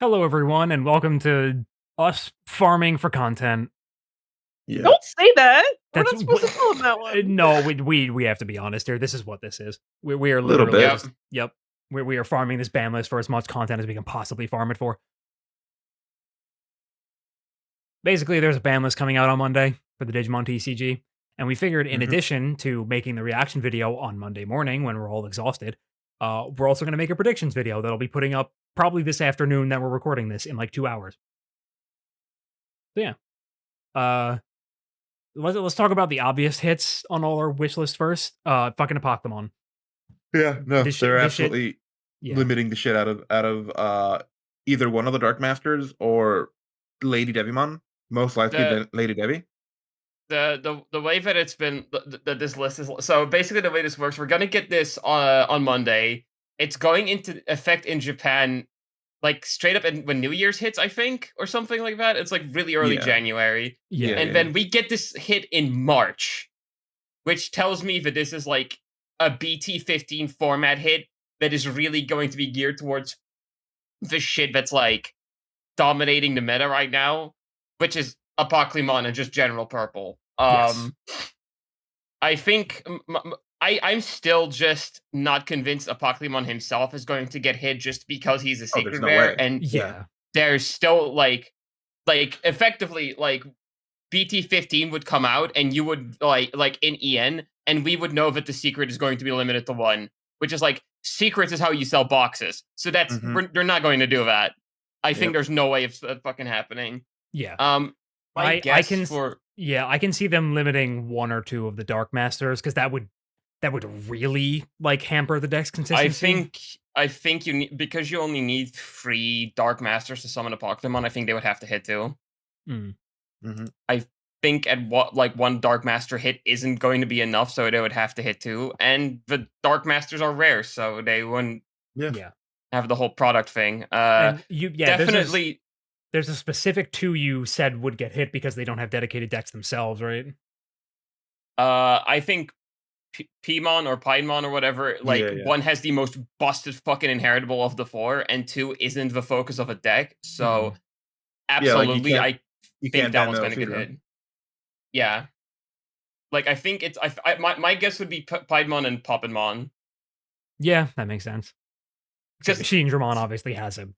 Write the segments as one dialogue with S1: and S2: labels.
S1: Hello, everyone, and welcome to us farming for content.
S2: Yeah.
S3: Don't say that. We're
S1: That's
S3: not supposed to tell him that one.
S1: no, we have to be honest here. This is what this is. We are
S2: Little
S1: literally
S2: bit.
S1: just yep. We are farming this ban list for as much content as we can possibly farm it for. Basically, there's a ban list coming out on Monday for the Digimon TCG, and we figured in
S2: Mhm.
S1: addition to making the reaction video on Monday morning when we're all exhausted, we're also going to make a predictions video that'll be putting up probably this afternoon that we're recording this in like 2 hours. So yeah. Uh, let's talk about the obvious hits on all our wish list first. Fucking Pokemon.
S2: Yeah, no, they're
S1: This shit.
S2: absolutely
S1: Yeah.
S2: limiting the shit out of either one of the Dark Masters or Lady Devimon. Most likely
S4: the
S2: Lady Devi.
S4: the way that it's been that this list is so basically the way this works, we're gonna get this on Monday. It's going into effect in Japan like straight up when New Year's hits, I think, or something like that. It's like really early
S2: Yeah.
S4: January.
S1: Yeah.
S4: And then we get this hit in March, which tells me that this is like a BT15 format hit that is really going to be geared towards the shit that's like dominating the meta right now, which is Apoclymon and just general purple.
S1: Yes.
S4: I think I'm still just not convinced Apoclymon himself is going to get hit just because he's a
S2: Oh, there's
S4: secret
S2: no
S4: rare,
S2: way.
S4: and
S1: Yeah.
S4: there's still like effectively like BT15 would come out and you would like in EN and we would know that the secret is going to be limited to one, which is like secrets is how you sell boxes. So that's
S2: Mhm.
S4: they're not going to do that. I think
S2: Yep.
S4: there's no way of that fucking happening.
S1: Yeah.
S4: My
S1: I
S4: guess
S1: can
S4: for
S1: I can see them limiting one or two of the Dark Masters because that would really like hamper the deck's
S4: I
S1: consistency.
S4: think I think you need because you only need 3 Dark Masters to summon a Pokemon. I think they would have to hit 2.
S1: Mm.
S2: Mhm.
S4: I think at what like one Dark Master hit isn't going to be enough, so they would have to hit 2. And the Dark Masters are rare, so they wouldn't
S2: Yeah.
S1: Yeah.
S4: have the whole product thing.
S1: And
S4: Definitely.
S1: there's a specific two you said would get hit because they don't have dedicated decks themselves, right?
S4: I think Pimon or Pinemon or whatever. Like
S2: Yeah.
S4: one has the most busted fucking inheritable of the 4, and 2 isn't the focus of a deck. So
S2: Yeah, like
S4: absolutely, I
S2: you
S4: think
S2: can't
S4: that
S2: ban
S4: one's going
S2: those
S4: to get
S2: either.
S4: hit. Yeah. Like, I think it's my guess would be Piedmon and Poppinmon.
S1: Yeah, that makes sense. Because
S4: Because
S1: Machine Dramon obviously has a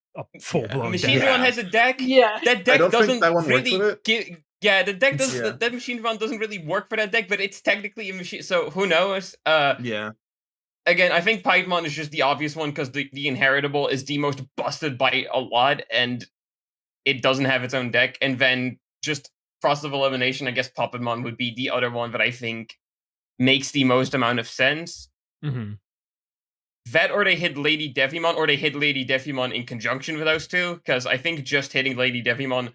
S1: full blown
S4: Machine
S1: deck.
S4: Dramon has a deck.
S3: Yeah.
S4: That
S2: I
S4: deck
S2: don't think
S4: doesn't
S2: that one works with
S4: really
S2: it.
S4: yeah, the deck does
S2: Yeah.
S4: that Machine Dramon doesn't really work for that deck, but it's technically a machine, so who knows?
S2: Yeah.
S4: Again, I think Piedmon is just the obvious one because the inheritable is the most busted by a lot, and it doesn't have its own deck. And then just Frost of Elimination, I guess Poppinmon would be the other one that I think makes the most amount of sense.
S1: Mhm.
S4: That or they hit Lady Devimon, or they hit Lady Devimon in conjunction with those two, because I think just hitting Lady Devimon,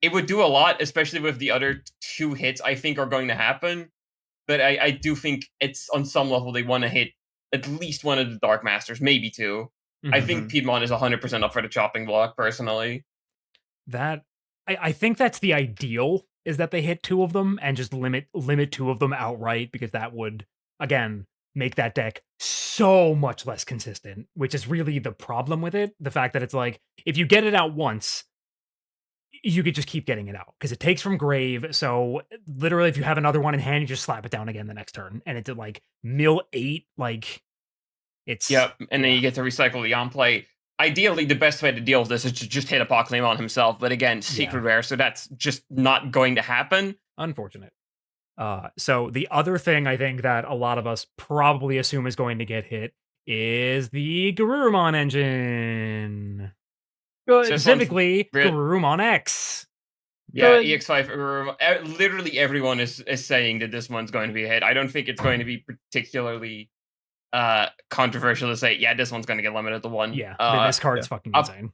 S4: it would do a lot, especially with the other 2 hits I think are going to happen. But I do think it's on some level they want to hit at least one of the Dark Masters, maybe 2. I
S1: Mhm.
S4: think Piedmon is 100% up for the chopping block, personally.
S1: That I think that's the ideal is that they hit two of them and just limit two of them outright because that would again make that deck so much less consistent, which is really the problem with it. The fact that it's like if you get it out once, you could just keep getting it out because it takes from grave. So literally, if you have another one in hand, you just slap it down again the next turn, and it did like mill 8. Like it's
S4: Yep, and then you get to recycle the on-play. Ideally, the best way to deal with this is to just hit Apoclymon himself, but again, secret rare, so that's just not going to happen.
S1: unfortunate. So the other thing I think that a lot of us probably assume is going to get hit is the Garurumon engine.
S3: Good.
S4: This one's
S1: Specifically,
S4: real-
S1: Garurumon X.
S4: Yeah,
S3: Good.
S4: EX5. Literally everyone is saying that this one's going to be a hit. I don't think it's going to be particularly controversial to say, yeah, this one's going to get limited to 1.
S1: Yeah, this card's fucking insane.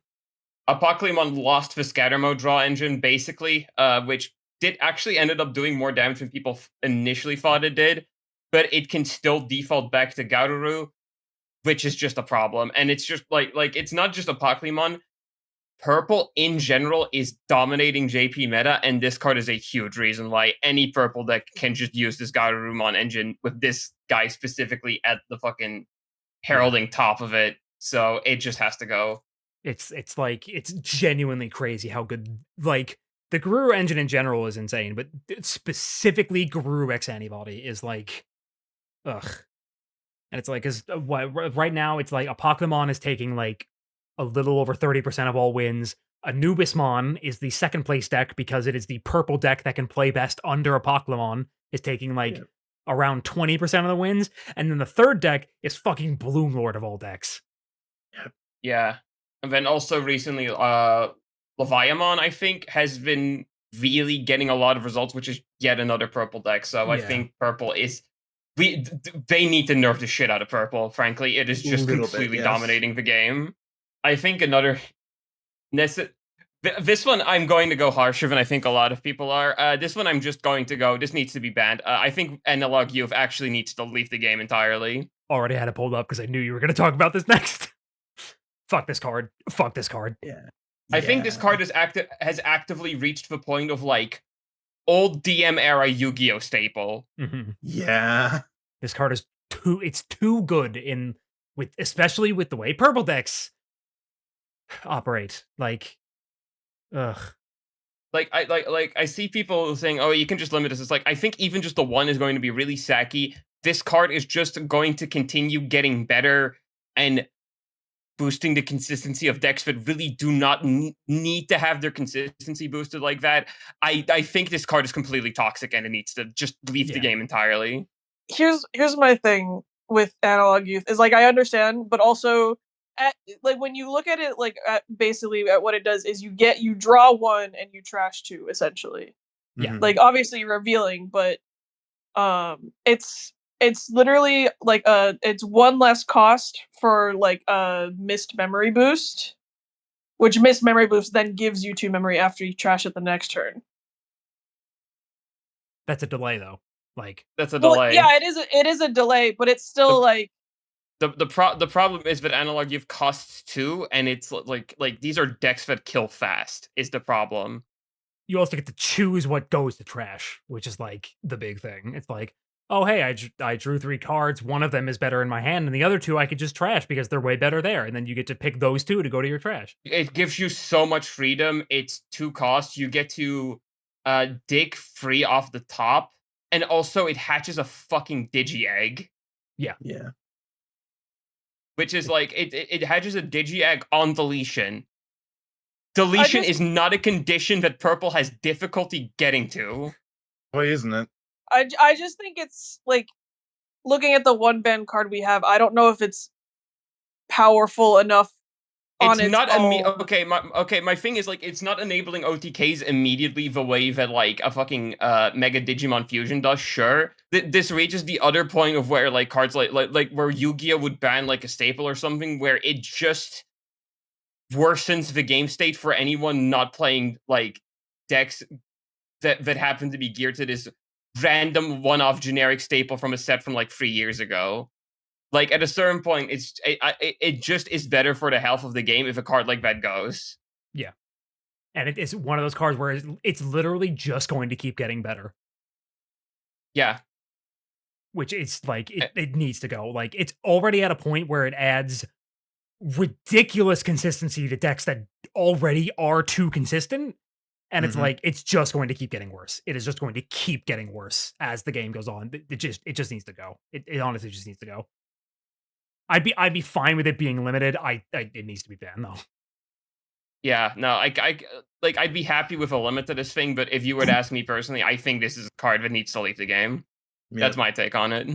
S4: Apoclymon lost the scatter mode draw engine, basically, which did actually ended up doing more damage than people initially thought it did, but it can still default back to Garuru, which is just a problem. And it's just like it's not just Apoclymon. Purple in general is dominating JP meta, and this card is a huge reason why any purple deck can just use this Garurumon engine with this guy specifically at the fucking heralding top of it. So it just has to go.
S1: It's like it's genuinely crazy how good like the Guru engine in general is insane, but specifically Guru X Antibody is like ugh. And it's like, cause right now it's like a Pokemon is taking like a little over 30% of all wins. Anubismon is the second place deck because it is the purple deck that can play best under a Pokemon, is taking like
S2: Yeah.
S1: around 20% of the wins. And then the third deck is fucking Bloom Lord of all decks.
S4: Yeah. And then also recently, Leviamon, I think, has been really getting a lot of results, which is yet another purple deck. So I
S1: Yeah.
S4: think purple is they need to nerf the shit out of purple, frankly. It is just
S2: Little bit,
S4: completely
S2: yes.
S4: dominating the game. I think another this one I'm going to go harsher than I think a lot of people are. This one I'm just going to go, this needs to be banned. I think Analog Youth actually needs to leave the game entirely.
S1: Already had it pulled up because I knew you were going to talk about this next. Fuck this card. Fuck this card.
S2: Yeah.
S4: I think this card has actively reached the point of like old DM era Yu-Gi-Oh staple.
S1: Mhm.
S2: Yeah.
S1: This card is it's too good especially with the way purple decks operate. Like, ugh.
S4: I see people saying, "Oh, you can just limit this." It's like I think even just the one is going to be really sacky. This card is just going to continue getting better and boosting the consistency of decks that really do not need to have their consistency boosted like that. I think this card is completely toxic and it needs to just leave the game entirely.
S3: Here's my thing with Analog Youth is like I understand, but also like when you look at it like basically at what it does is you draw one and you trash two essentially.
S1: Yeah.
S2: Mhm.
S3: Like obviously revealing, but it's literally like it's one less cost for like a missed memory boost, which missed memory boost then gives you 2 memory after you trash it the next turn.
S1: That's a delay though. Like,
S4: That's a
S3: Well,
S4: delay.
S3: yeah, it is a delay, but it's still like
S4: The problem is that Analog Youth costs 2, and it's like these are decks that kill fast is the problem.
S1: you also get to choose what goes to trash, which is like the big thing. It's like, oh hey, I drew 3 cards. One of them is better in my hand, and the other 2 I could just trash because they're way better there. And then you get to pick those 2 to go to your trash.
S4: It gives you so much freedom. It's 2 costs. You get to dig free off the top, and also it hatches a fucking Digi-Egg,
S2: Yeah.
S4: which is like it hatches a Digi-Egg on deletion. Deletion is not a condition that purple has difficulty getting to.
S2: Why isn't it?
S3: I just think it's like looking at the one band card we have. I don't know if it's powerful enough on its
S4: not
S3: own.
S4: my thing is like it's not enabling OTKs immediately the way that like a fucking Mega Digimon Fusion does. Sure, this reaches the other point of where like cards like where Yu-Gi-Oh would ban like a staple or something, where it just worsens the game state for anyone not playing like decks that happen to be geared to this random one-off generic staple from a set from like 3 years ago. Like at a certain point, it just is better for the health of the game if a card like that goes.
S1: Yeah. And it is one of those cards where it's literally just going to keep getting better.
S4: Yeah.
S1: Which is like it needs to go. Like it's already at a point where it adds ridiculous consistency to decks that already are too consistent. And it's like it's just going to keep getting worse. It is just going to keep getting worse as the game goes on. It just needs to go. It honestly just needs to go. I'd be fine with it being limited. It needs to be banned though.
S4: Yeah, no, I'd be happy with a limit to this thing, but if you were to ask me personally, I think this is a card that needs to leave the game.
S2: Yep.
S4: That's my take on it.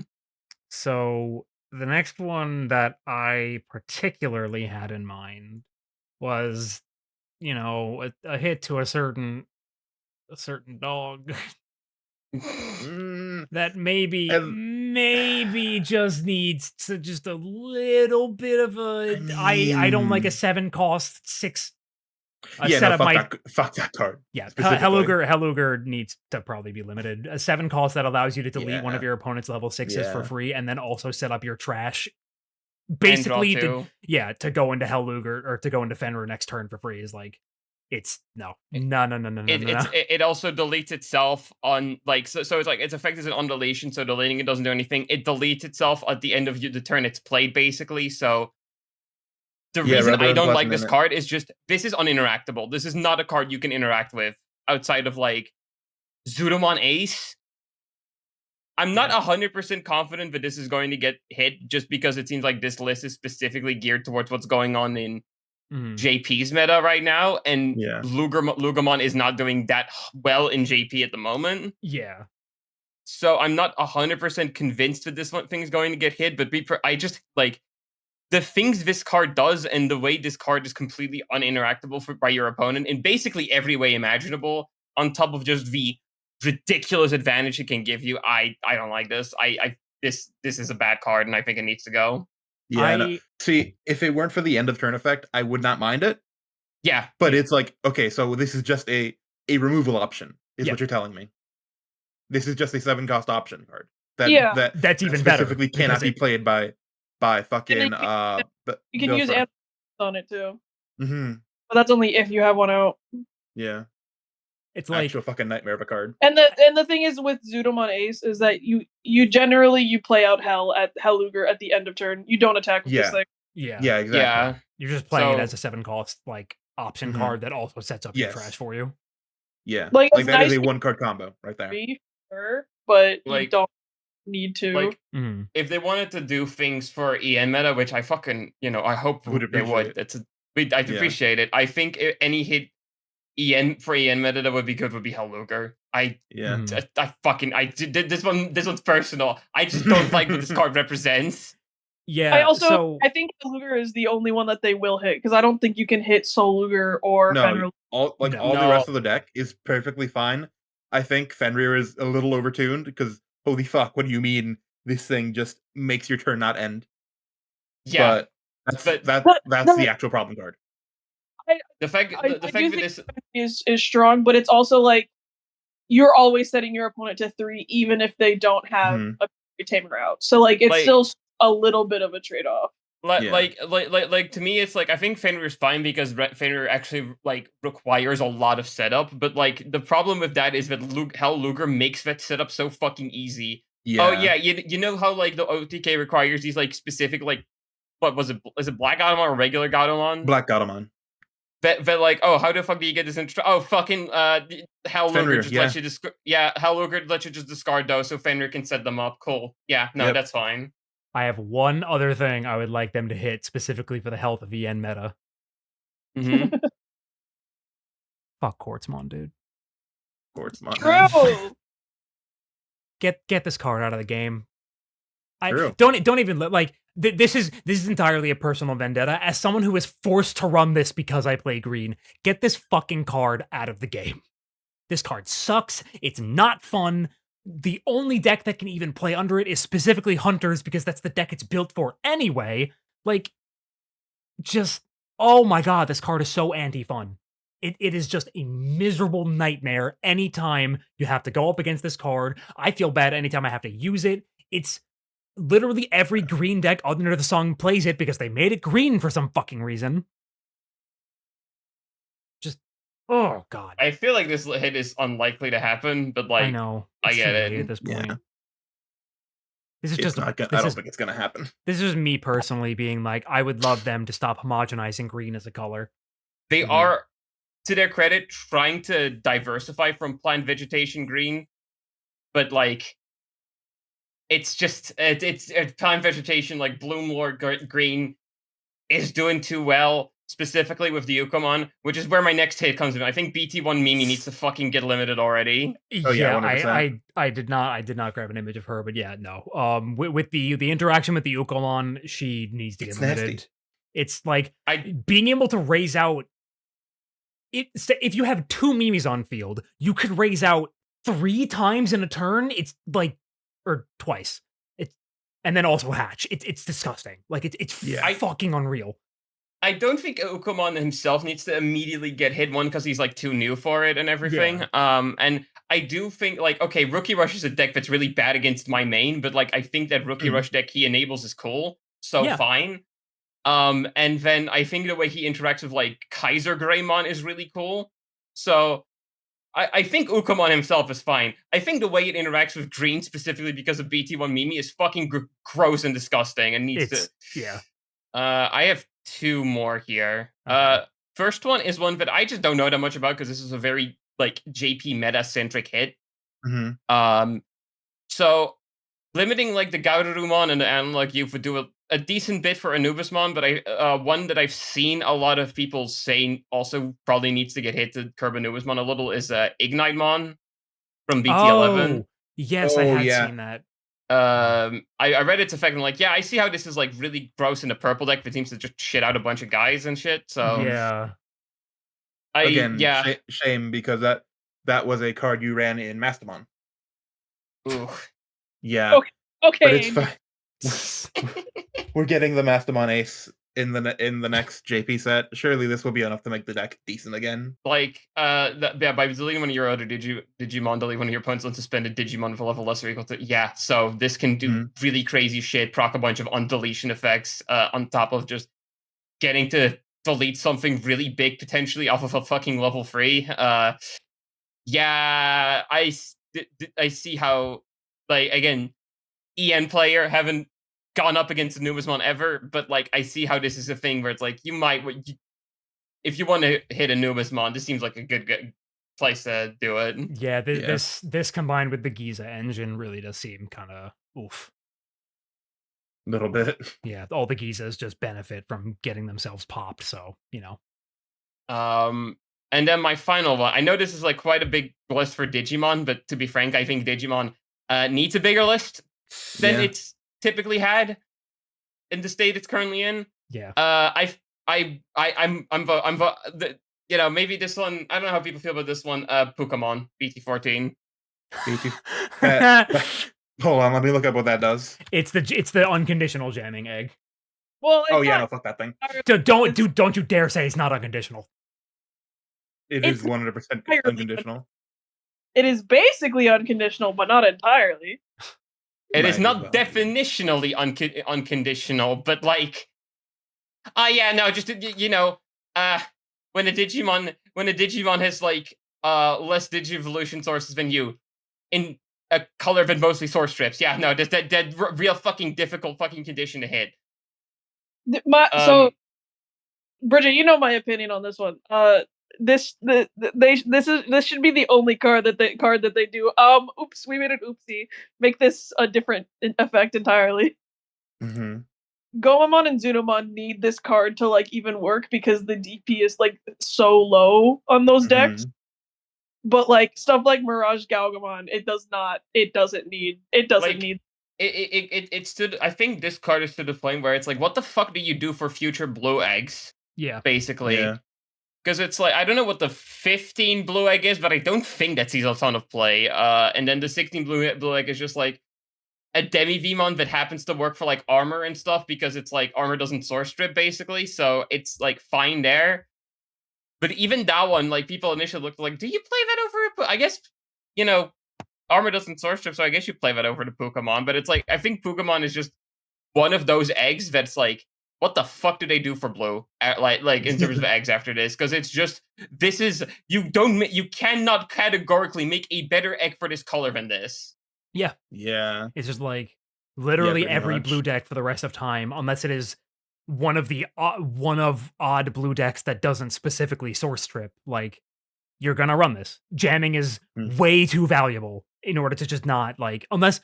S1: So the next one that I particularly had in mind was, you know, a hit to a certain dog that maybe just needs to just a little bit of a. I don't like a 7 cost 6.
S2: Fuck that card.
S1: Yeah,
S2: specifically.
S1: Helluger needs to probably be limited. A 7 cost that allows you to delete one of
S2: Yeah.
S1: your opponent's level 6s for
S2: Yeah.
S1: free, and then also set up your trash.
S4: And draw
S1: Basically,
S4: two.
S1: to go into Helluger or to go into Fenrir next turn for free is like, it's no.
S4: It also deletes itself on like so it's like it's effective as an on deletion, so deleting it doesn't do anything. It deletes itself at the end of the turn it's played basically. So The
S2: Yeah,
S4: reason
S2: rather
S4: I
S2: than
S4: don't
S2: plus
S4: like
S2: and
S4: this
S2: then it-
S4: card is just this is uninteractable. This is not a card you can interact with outside of like Zudomon Ace. I'm not 100% confident that this is going to get hit just because it seems like this list is specifically geared towards what's going on in
S1: Mhm.
S4: JP's meta right now, and
S2: Yeah.
S4: Lugamon is not doing that well in JP at the moment.
S1: Yeah.
S4: So I'm not 100% convinced that this thing is going to get hit, but I just like the things this card does and the way this card is completely uninteractable by your opponent in basically every way imaginable, on top of just the ridiculous advantage it can give you. I don't like this. This is a bad card, and I think it needs to go.
S2: Yeah. No.
S1: I
S2: See, if it weren't for the end of turn effect, I would not mind it.
S4: Yeah,
S2: But
S1: Yeah.
S2: it's like, okay, so this is just a removal option, is
S1: Yeah.
S2: what you're telling me. This is just a 7-cost option card. That
S3: Yeah.
S1: That's even better,
S2: specifically
S1: because
S2: cannot be
S1: it-
S2: played by fucking
S3: You can use amp on it too,
S2: Mm-hmm.
S3: but that's only if you have one out.
S2: Yeah.
S1: it's like
S2: Actual fucking nightmare of a card.
S3: And the thing is with Zudomon Ace is that you generally play out Hell Luger at the end of turn. You don't attack with this
S2: Yeah.
S3: thing.
S1: yeah.
S2: Yeah, exactly.
S4: yeah.
S1: You're just playing it
S4: So-
S1: as a 7-cost like option
S2: Mhm.
S1: card that also sets up your
S2: Yes.
S1: trash for you.
S2: Yeah.
S3: Like,
S2: Like
S3: it's
S2: that is
S3: nice
S2: a 1-card combo right there.
S3: to sure, but you
S4: Like-
S3: don't need to.
S4: Like
S1: Mhm.
S4: if they wanted to do things for EN meta, which I fucking I hope
S2: Would
S4: they would.
S2: appreciate.
S4: I'd
S2: Yeah.
S4: appreciate it. I think any hit EN meta that would be good would be Hell Luger.
S2: Yeah.
S1: Mhm.
S4: I did this one. This one's personal. I just don't like what this card represents.
S1: Yeah.
S3: I also
S1: so
S3: I think Hell Luger is the only one that they will hit because I don't think you can hit Soul Luger or Fenrir.
S2: No, all
S1: No.
S2: the rest of the deck is perfectly fine. I think Fenrir is a little overtuned because holy fuck, what do you mean this thing just makes your turn not end?
S4: Yeah,
S2: But
S4: but-
S2: that's
S3: no,
S2: the actual problem card.
S4: the fact
S3: I
S4: the
S3: do
S4: fact
S3: think
S4: that this
S3: is strong, but it's also like you're always setting your opponent to 3, even if they don't have
S2: Mhm.
S3: a tamer out. So like it's
S4: Like-
S3: still a little bit of a trade off.
S2: Yeah.
S4: like to me, it's like I think Fenrir's fine because Fenrir actually like requires a lot of setup. But like the problem with that is that Hell Luger makes that setup so fucking easy.
S2: Yeah.
S4: Oh yeah, you know how like the OTK requires these like specific like what was it? Is it Black Gatomon or regular Gatomon?
S2: Black Gatomon.
S4: That like, oh, how the fuck do you get this oh fucking Hell Luger
S2: Fenrir,
S4: just
S2: yeah.
S4: lets you Hell Luger lets you just discard those so Fenrir can set them up. Cool. Yeah, no,
S2: Yep.
S4: that's fine.
S1: I have one other thing I would like them to hit specifically for the health of EN meta.
S4: hmm
S1: Fuck Quartzmon, dude.
S2: Quartzmon.
S3: True.
S1: Get this card out of the game. I
S2: True.
S1: don't even like this is entirely a personal vendetta. As someone who is forced to run this because I play green, get this fucking card out of the game. This card sucks. It's not fun. The only deck that can even play under it is specifically Hunters because that's the deck it's built for anyway. Like, just oh my god, this card is so anti-fun. It is just a miserable nightmare anytime you have to go up against this card. I feel bad anytime I have to use it. It's literally every green deck under the sun plays it because they made it green for some fucking reason. Just, oh god.
S4: I feel like this hit is unlikely to happen, but like
S1: I know.
S4: I
S1: It's
S4: get
S1: too
S4: it.
S1: late at this
S2: Yeah.
S1: point. This is
S2: It's
S1: just
S2: not gonna,
S1: this
S2: I don't
S1: is
S2: think it's gonna happen.
S1: this is me personally being like, I would love them to stop homogenizing green as a color.
S4: they
S2: Mhm.
S4: are, to their credit, trying to diversify from plant vegetation green, but like it's just it's plant vegetation like Bloom Lord Green is doing too well, specifically with the Ukomon, which is where my next hit comes in. I think BT1 Mimi needs to fucking get limited already.
S2: Oh, yeah,
S1: yeah,
S2: 100%.
S1: I did not grab an image of her, but yeah, no. With the interaction with the Ukomon, she needs to get
S2: It's
S1: limited.
S2: nasty.
S1: It's like
S4: I
S1: being able to raise out if you have 2 Mimis on field, you could raise out 3 times in a turn. It's like or twice. It's and then also hatch. It's disgusting. Like it's
S2: Yeah.
S1: fucking unreal.
S4: I don't think Ukomon himself needs to immediately get hit one because he's like too new for it and everything. And I do think like okay, Rookie Rush is a deck that's really bad against my main, but like I think that Rookie
S2: Mhm.
S4: Rush deck he enables is cool, so
S1: Yeah.
S4: fine. And then I think the way he interacts with like Kaiser Greymon is really cool. So I think Ukomon himself is fine. I think the way it interacts with green specifically because of BT1 Mimi is fucking gross and disgusting and needs
S1: It's
S4: to.
S1: yeah.
S4: I have two more here.
S1: Okay.
S4: First one is one that I just don't know that much about because this is a very like JP meta centric hit.
S2: Mhm.
S4: So limiting like the Gaurumon and the Analog Youth would do a decent bit for Anubismon, but one that I've seen a lot of people saying also probably needs to get hit to curb Anubismon a little is Ignite-mon from BT11.
S1: Oh, yes, I
S2: Oh,
S1: had
S2: yeah.
S1: seen that.
S4: I read its effect and like, yeah, I see how this is like really gross in a purple deck that seems to just shit out a bunch of guys and shit. So
S1: Yeah.
S2: Again,
S4: yeah.
S2: shame because that was a card you ran in Mastamon.
S4: Ooh.
S2: Yeah,
S3: Okay,
S2: but
S3: okay,
S2: it's
S3: Angel.
S2: fine. We're getting the Mastamon Ace in the next JP set. Surely this will be enough to make the deck decent again.
S4: Like, yeah, by deleting one of your other Digimon, delete one of your opponent's unsuspended Digimon with a level less or equal to. Yeah, so this can do
S2: Mhm.
S4: really crazy shit, proc a bunch of undeletion effects, on top of just getting to delete something really big potentially off of a fucking level 3. Yeah, I see how, like, again, EN player, haven't gone up against Anubismon ever, but like I see how this is a thing where it's like you might, if you want to hit Anubismon, this seems like a good place to do it.
S1: Yeah,
S2: Yeah,
S1: this combined with the Giza engine really does seem kind of oof.
S2: little bit.
S1: Yeah, all the Gizas just benefit from getting themselves popped, so,
S4: And then my final one. I know this is like quite a big list for Digimon, but to be frank, I think Digimon needs a bigger list than
S2: Yeah.
S4: it's typically had in the state it's currently in.
S1: yeah.
S4: Maybe this one. I don't know how people feel about this one. Pokemon BT14.
S2: BT that hold on, let me look up what that does.
S1: It's the unconditional jamming egg.
S3: Well,
S2: Oh,
S3: it's
S2: yeah,
S3: not
S2: no, fuck that thing.
S1: Don't you dare say it's not unconditional.
S2: It
S3: It's
S2: is 100%
S3: entirely
S2: unconditional.
S3: It is basically unconditional, but not entirely.
S4: It is
S2: Might as
S4: not
S2: well be.
S4: definitionally unconditional, but like, yeah, no, just when a Digimon has like less Digivolution sources than you in a color than mostly source strips, yeah, no, that real fucking difficult fucking condition to hit.
S3: So, Bridget, you know my opinion on this one. This should be the only card that they do. Oops, we made an oopsie. Make this a different effect entirely.
S2: Mhm.
S3: Gomamon and Zunamon need this card to like even work because the DP is like so low on those decks.
S2: Mhm.
S3: But like stuff like Mirage Galgamon, it doesn't need
S4: Like, it stood. I think this card is to the point where it's like, what the fuck do you do for future blue eggs?
S1: Yeah.
S4: Basically,
S2: Yeah.
S4: because it's like I don't know what the 15 blue egg is, but I don't think that sees a ton of play. And then the 16 blue egg is just like a demi Vmon that happens to work for like armor and stuff because it's like armor doesn't source strip basically, so it's like fine there. But even that one, like people initially looked like, do you play that over it? But I guess armor doesn't source strip, so I guess you play that over to Pokemon. But it's like I think Pokemon is just one of those eggs that's like, what the fuck do they do for blue? Like in terms of eggs after this, because it's just you cannot categorically make a better egg for this color than this.
S1: Yeah.
S2: Yeah.
S1: It's just like literally
S2: pretty
S1: every
S2: much.
S1: blue deck for the rest of time, unless it is one of odd blue decks that doesn't specifically source strip. Like you're gonna run this. Jamming is
S2: Mm.
S1: way too valuable in order to just not like unless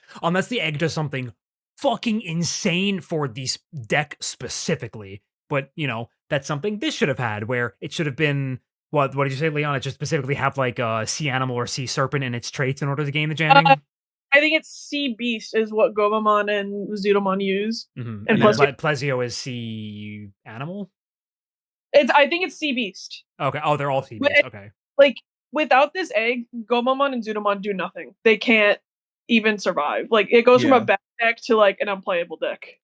S1: the egg does something fucking insane for this deck specifically. But that's something this should have had, where it should have been what did you say, Leon? It just specifically have like a sea animal or sea serpent in its traits in order to gain the jamming.
S3: I think it's Sea Beast is what Gomamon and Zudamon use.
S1: And
S3: And
S1: then
S3: plus,
S1: Plesio is sea animal.
S3: I think it's Sea Beast.
S1: Okay. Oh, they're all sea
S3: But,
S1: based. Okay.
S3: Like without this egg, Gomamon and Zudamon do nothing. They can't even survive. Like it goes from a
S2: Yeah.
S3: bad deck to like an unplayable deck.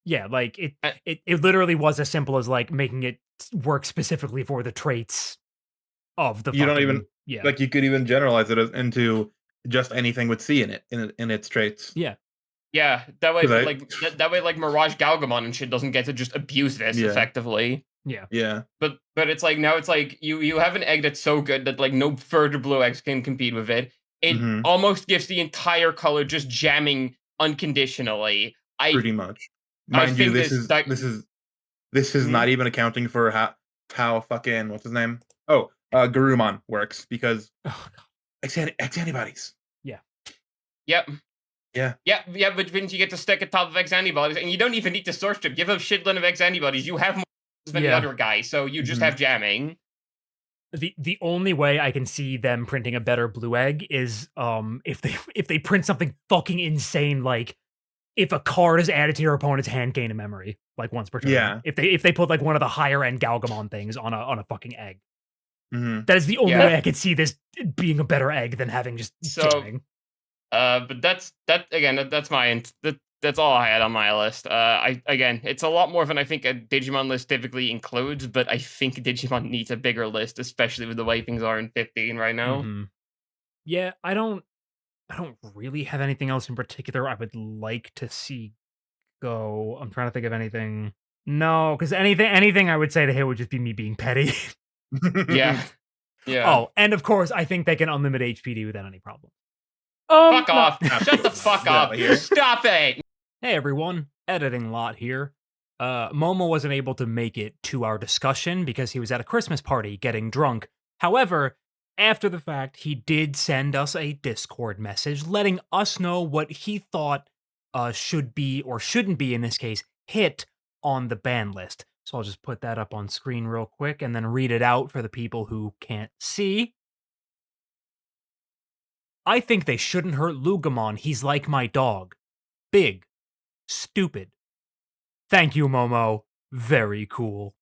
S1: Yeah, like
S4: I-
S1: it literally was as simple as like making it work specifically for the traits of the
S2: You don't even
S1: yeah.
S2: like you could even generalize it into just anything with C in it in its traits.
S1: Yeah.
S4: Yeah, that way,
S2: 'Cause I-
S4: like that way, like Mirage Galgamon and shit doesn't get to just abuse this
S2: Yeah.
S4: effectively.
S1: Yeah.
S2: Yeah.
S4: But it's like now it's like you have an egg that's so good that like no further blue eggs can compete with it. It
S2: Mhm.
S4: almost gives the entire color just jamming unconditionally.
S2: Pretty much.
S4: I
S2: Mind you,
S4: think
S2: this
S4: this
S2: is
S4: that-
S2: this is This is
S4: Mhm.
S2: not even accounting for how fucking what's his name? Oh, Garurumon works because
S1: Oh, God.
S2: X antibodies.
S4: Yep.
S2: Yeah.
S4: Yeah, which means you get to stick at top of X antibodies, and you don't even need to source strip. You have a shitload of X antibodies. You have more than the
S1: Yeah.
S4: other guy, so you just
S2: Mhm.
S4: have jamming.
S1: The only way I can see them printing a better blue egg is if they print something fucking insane, like if a card is added to your opponent's hand, gain a memory like once per turn.
S2: Yeah.
S1: If they put like one of the higher end Galgamon things on a fucking egg.
S2: Mhm.
S1: That is the only
S4: Yeah.
S1: way I could see this being a better egg than having just
S4: So,
S1: jamming.
S4: But that's that's all I had on my list. It's a lot more than I think a Digimon list typically includes, but I think Digimon needs a bigger list, especially with the way things are in 15 right now.
S1: Mhm. Yeah, I don't really have anything else in particular I would like to see go. I'm trying to think of anything. No, because anything I would say to hit would just be me being petty.
S4: Yeah, yeah.
S1: Oh, and of course, I think they can unlimit HPD without any problem.
S4: Fuck
S3: No.
S4: off! Shut the fuck
S2: Get
S4: up!
S2: outta here.
S4: Stop it!
S1: Hey everyone, editing lot here. Momo wasn't able to make it to our discussion because he was at a Christmas party getting drunk. However, after the fact, he did send us a Discord message letting us know what he thought should be, or shouldn't be in this case, hit on the ban list. So I'll just put that up on screen real quick and then read it out for the people who can't see. I think they shouldn't hurt Lugamon. He's like my dog. Big. Stupid. Thank you, Momo. Very cool.